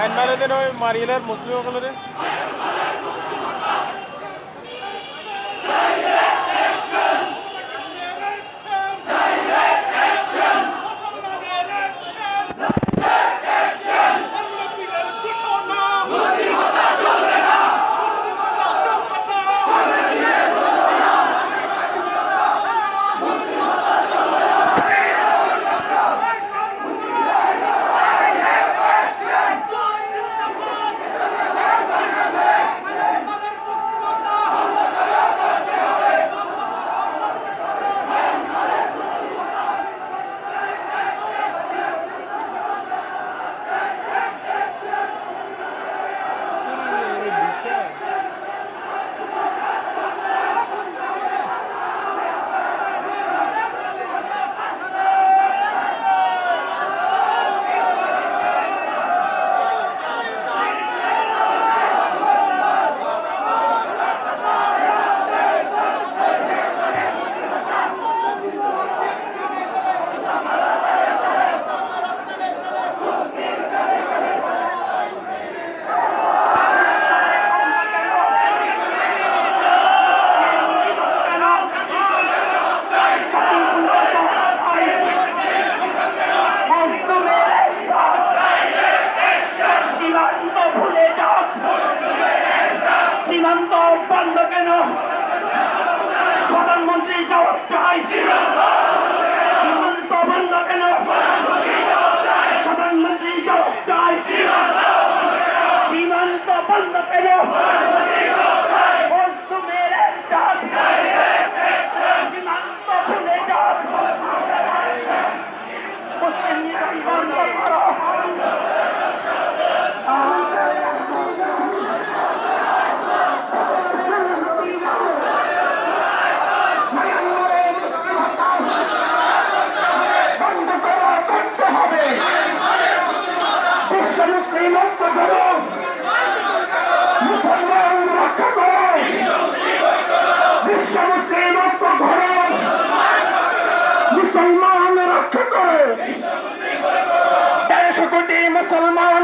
আইনমারে ওই মারিয়েলার মুসলিম সকলের সীমান্ত বন্ধ কেন? প্রধানমন্ত্রী জবাব চাই। সীমান্ত বন্ধ কেন? প্রধানমন্ত্রী জবাব চাই। সীমান্ত বন্ধ কেন? মজলুমের ডাক, সীমান্ত ভুলে যান। মুসলিম নিধন বন্ধ করো। মুসলিম ঐক্য করো, মুসলমান রক্ষা করো, বিশ্ব মুসলিম ঐক্য করো, মুসলমান রক্ষা করো। 150 কোটি মুসলমান